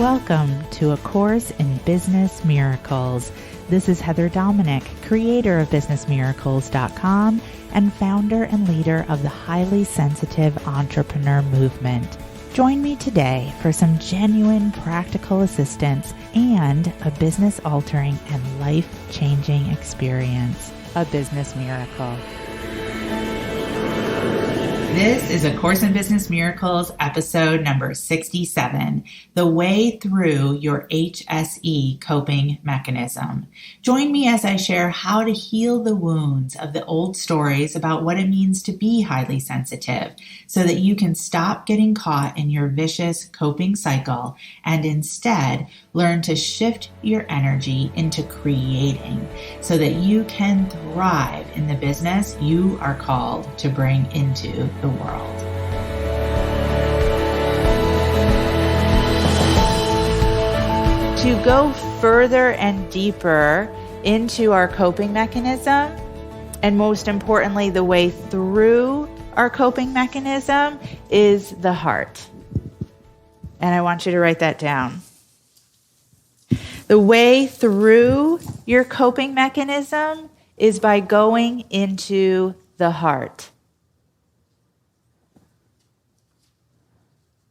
Welcome to A Course in Business Miracles. This is Heather Dominick, creator of BusinessMiracles.com and founder and leader of the highly sensitive entrepreneur movement. Join me today for some genuine practical assistance and a business-altering and life-changing experience, a business miracle. This is A Course in Business Miracles, episode number 67, The Way Through Your HSE Coping Mechanism. Join me as I share how to heal the wounds of the old stories about what it means to be highly sensitive so that you can stop getting caught in your vicious coping cycle and instead learn to shift your energy into creating so that you can thrive in the business you are called to bring into the world. To go further and deeper into our coping mechanism, and most importantly, the way through our coping mechanism is the heart. And I want you to write that down. The way through your coping mechanism is by going into the heart.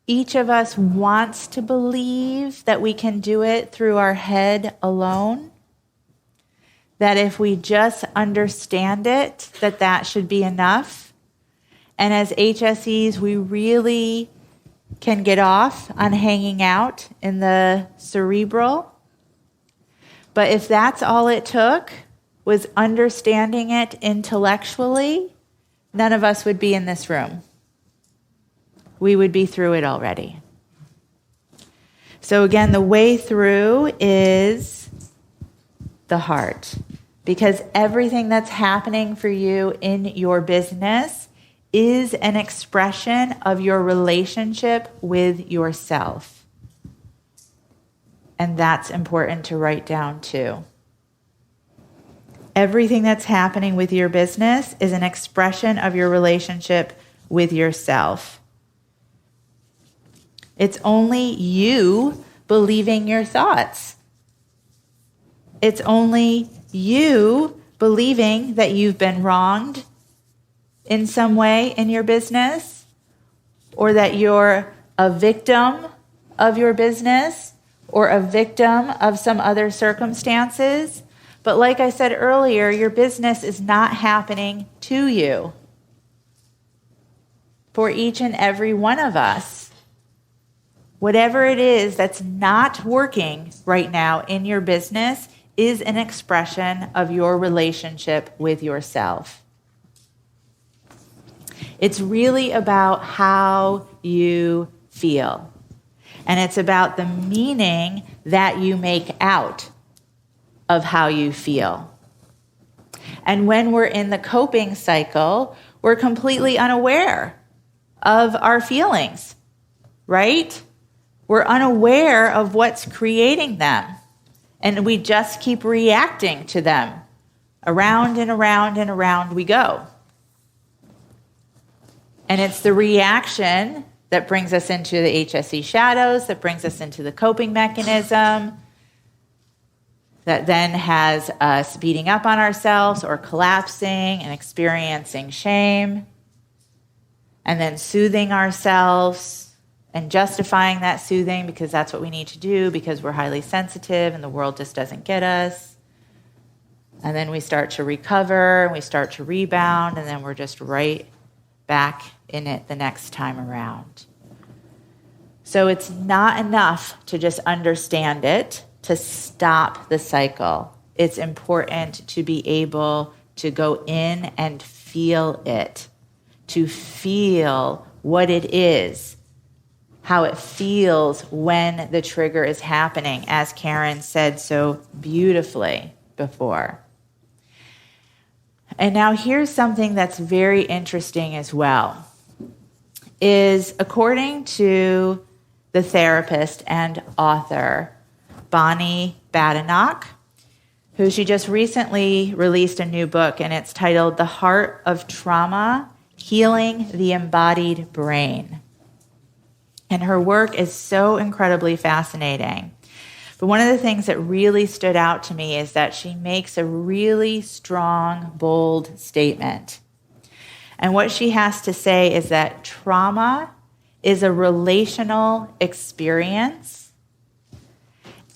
Each of us wants to believe that we can do it through our head alone, that if we just understand it, that should be enough. And as HSEs, we really can get off on hanging out in the cerebral. But if that's all it took, was understanding it intellectually, none of us would be in this room. We would be through it already. So again, the way through is the heart, because everything that's happening for you in your business is an expression of your relationship with yourself. And that's important to write down too. Everything that's happening with your business is an expression of your relationship with yourself. It's only you believing your thoughts. It's only you believing that you've been wronged in some way in your business, or that you're a victim of your business, or a victim of some other circumstances. But like I said earlier, your business is not happening to you. For each and every one of us, whatever it is that's not working right now in your business is an expression of your relationship with yourself. It's really about how you feel. And it's about the meaning that you make out of how you feel. And when we're in the coping cycle, we're completely unaware of our feelings, right? We're unaware of what's creating them. And we just keep reacting to them. Around and around and around we go. And it's the reaction that brings us into the HSE shadows, that brings us into the coping mechanism, that then has us beating up on ourselves or collapsing and experiencing shame, and then soothing ourselves and justifying that soothing because that's what we need to do because we're highly sensitive and the world just doesn't get us. And then we start to recover, and we start to rebound, and then we're just right back in it the next time around. So it's not enough to just understand it to stop the cycle. It's important to be able to go in and feel it, to feel what it is, how it feels when the trigger is happening, as Karen said so beautifully before. And now here's something that's very interesting as well, is according to the therapist and author Bonnie Badenoch, who she just recently released a new book, and it's titled The Heart of Trauma, Healing the Embodied Brain. And her work is so incredibly fascinating. But one of the things that really stood out to me is that she makes a really strong, bold statement. And what she has to say is that trauma is a relational experience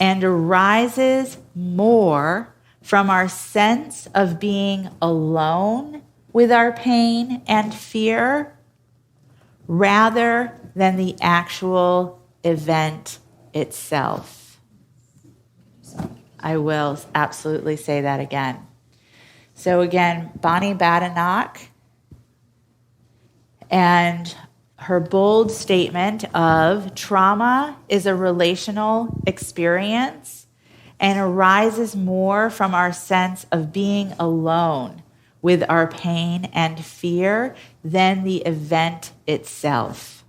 and arises more from our sense of being alone with our pain and fear rather than the actual event itself. I will absolutely say that again. So again, Bonnie Badenoch and her bold statement of trauma is a relational experience and arises more from our sense of being alone with our pain and fear than the event itself.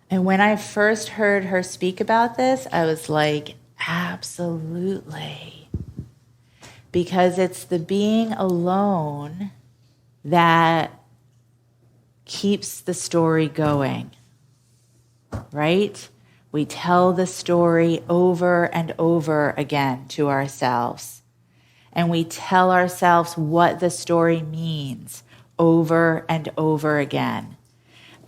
And when I first heard her speak about this, I was like, absolutely. Because it's the being alone that keeps the story going, right? We tell the story over and over again to ourselves. And we tell ourselves what the story means over and over again.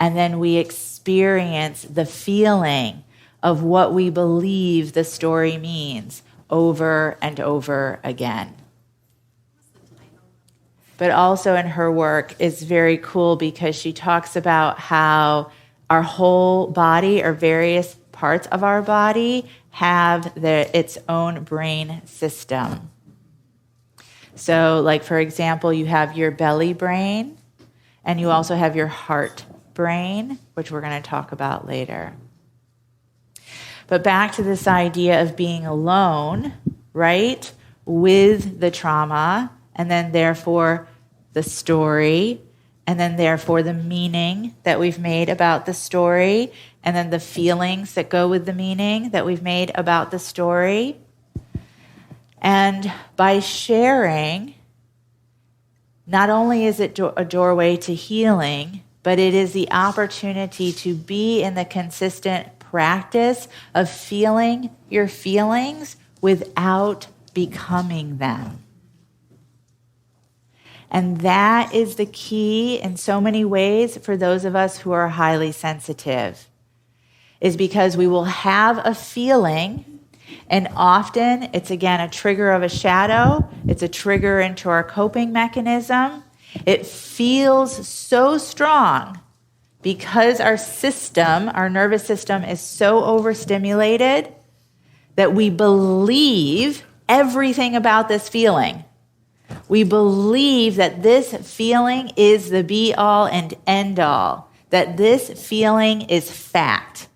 And then we experience the feeling of what we believe the story means over and over again. But also in her work is very cool because she talks about how our whole body or various parts of our body have its own brain system. So like, for example, you have your belly brain and you also have your heart brain, which we're going to talk about later. But back to this idea of being alone, right, with the trauma, and then therefore the story, and then therefore the meaning that we've made about the story, and then the feelings that go with the meaning that we've made about the story. And by sharing, not only is it a doorway to healing, but it is the opportunity to be in the consistent practice of feeling your feelings without becoming them. And that is the key in so many ways for those of us who are highly sensitive, is because we will have a feeling, and often it's, again, a trigger of a shadow. It's a trigger into our coping mechanism. It feels so strong because our system, our nervous system, is so overstimulated that we believe everything about this feeling. We believe that this feeling is the be-all and end-all, that this feeling is fact.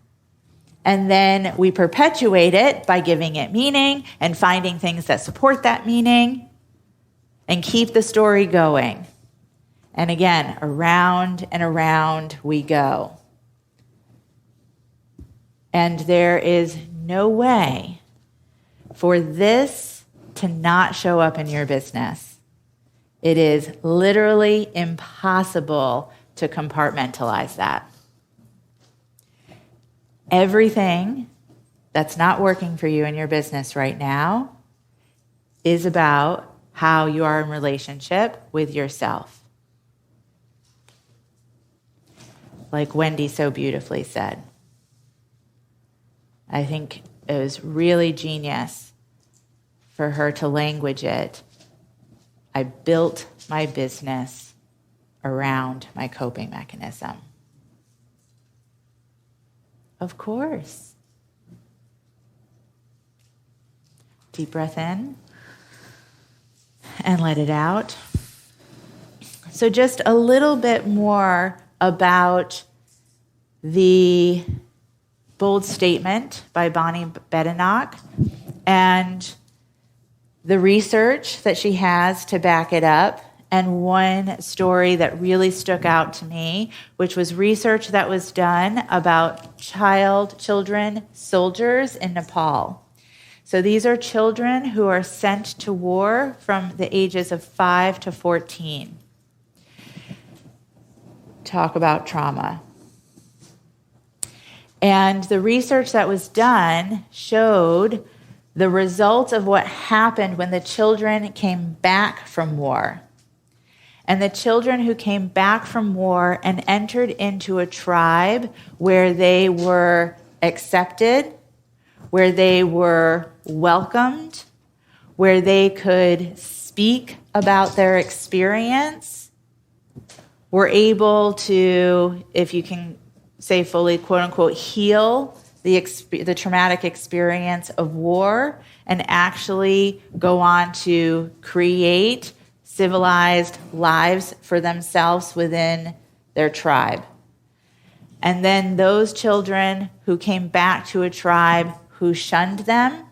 And then we perpetuate it by giving it meaning and finding things that support that meaning and keep the story going. And again, around and around we go. And there is no way for this to not show up in your business. It is literally impossible to compartmentalize that. Everything that's not working for you in your business right now is about how you are in relationship with yourself. Like Wendy so beautifully said. I think it was really genius for her to language it. I built my business around my coping mechanism. Of course. Deep breath in and let it out. So just a little bit more about the bold statement by Bonnie Badenoch and the research that she has to back it up, and one story that really stuck out to me, which was research that was done about children soldiers in Nepal. So these are children who are sent to war from the ages of 5 to 14. talk about trauma. And the research that was done showed the results of what happened when the children came back from war. And the children who came back from war and entered into a tribe where they were accepted, where they were welcomed, where they could speak about their experience, were able to, if you can say fully, quote unquote, heal the traumatic experience of war and actually go on to create civilized lives for themselves within their tribe. And then those children who came back to a tribe who shunned them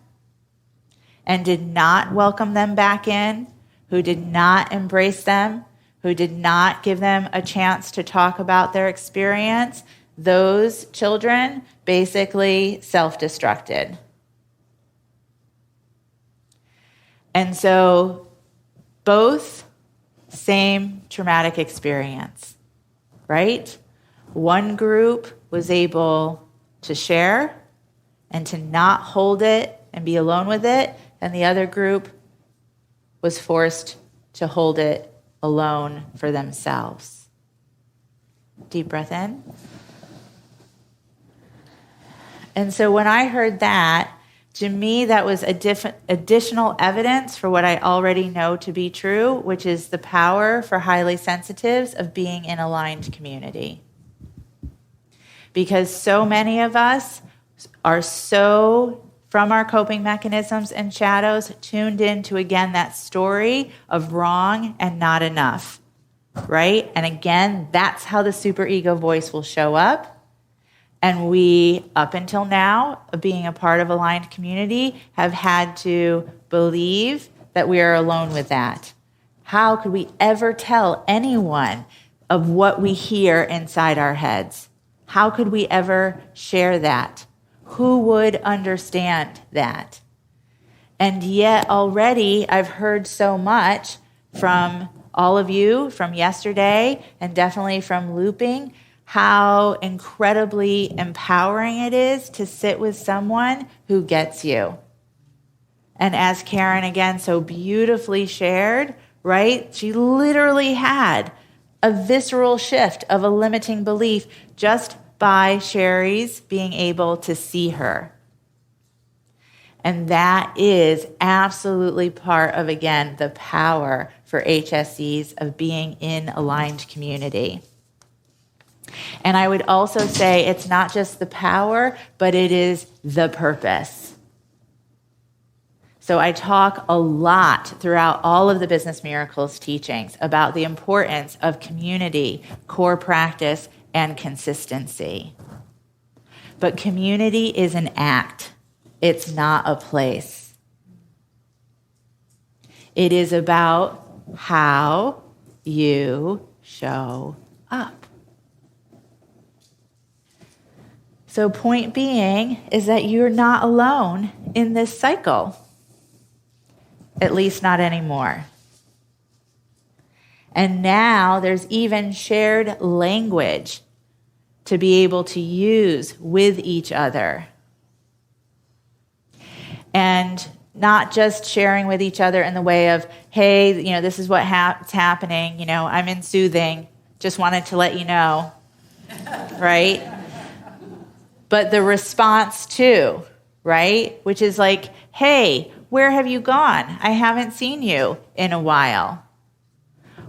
and did not welcome them back in, who did not embrace them, who did not give them a chance to talk about their experience, those children basically self-destructed. And so both same traumatic experience, right? One group was able to share and to not hold it and be alone with it, and the other group was forced to hold it alone for themselves. Deep breath in. And so when I heard that, to me, that was additional evidence for what I already know to be true, which is the power for highly sensitives of being in aligned community. Because so many of us are so, from our coping mechanisms and shadows, tuned into, again, that story of wrong and not enough, right? And again, that's how the superego voice will show up. And we, up until now, being a part of aligned community, have had to believe that we are alone with that. How could we ever tell anyone of what we hear inside our heads? How could we ever share that? Who would understand that? And yet already I've heard so much from all of you from yesterday and definitely from looping, how incredibly empowering it is to sit with someone who gets you. And as Karen again so beautifully shared, right? She literally had a visceral shift of a limiting belief just by Sherry's being able to see her. And that is absolutely part of, again, the power for HSEs of being in aligned community. And I would also say it's not just the power, but it is the purpose. So I talk a lot throughout all of the Business Miracles teachings about the importance of community, core practice, and consistency. But community is an act. It's not a place. It is about how you show up. So point being is that you're not alone in this cycle, at least not anymore. And now there's even shared language to be able to use with each other. And not just sharing with each other in the way of, hey, this is what's happening, I'm in soothing, just wanted to let you know, right? But the response too, right? Which is like, hey, where have you gone? I haven't seen you in a while.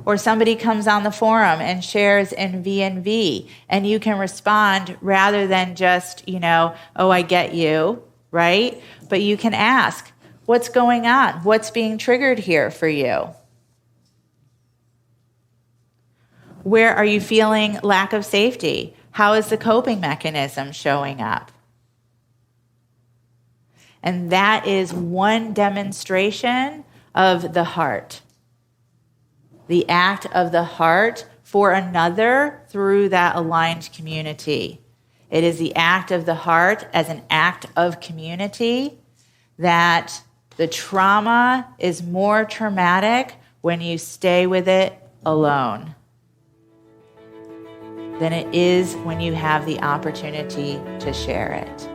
Or somebody comes on the forum and shares in V&V, and you can respond rather than just, oh, I get you, right? But you can ask, what's going on? What's being triggered here for you? Where are you feeling lack of safety? How is the coping mechanism showing up? And that is one demonstration of the heart. The act of the heart for another through that aligned community. It is the act of the heart as an act of community that the trauma is more traumatic when you stay with it alone. than it is when you have the opportunity to share it.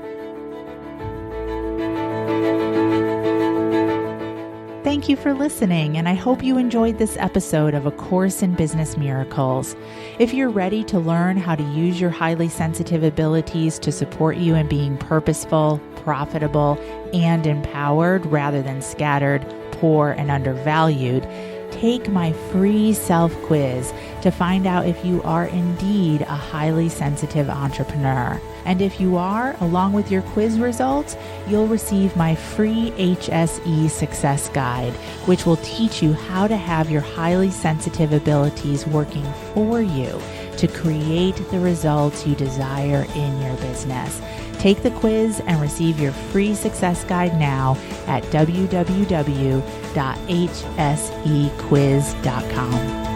Thank you for listening, and I hope you enjoyed this episode of A Course in Business Miracles. If you're ready to learn how to use your highly sensitive abilities to support you in being purposeful, profitable, and empowered rather than scattered, poor, and undervalued, take my free self-quiz to find out if you are indeed a highly sensitive entrepreneur. And if you are, along with your quiz results, you'll receive my free HSE Success Guide, which will teach you how to have your highly sensitive abilities working for you to create the results you desire in your business. Take the quiz and receive your free success guide now at www.hsequiz.com.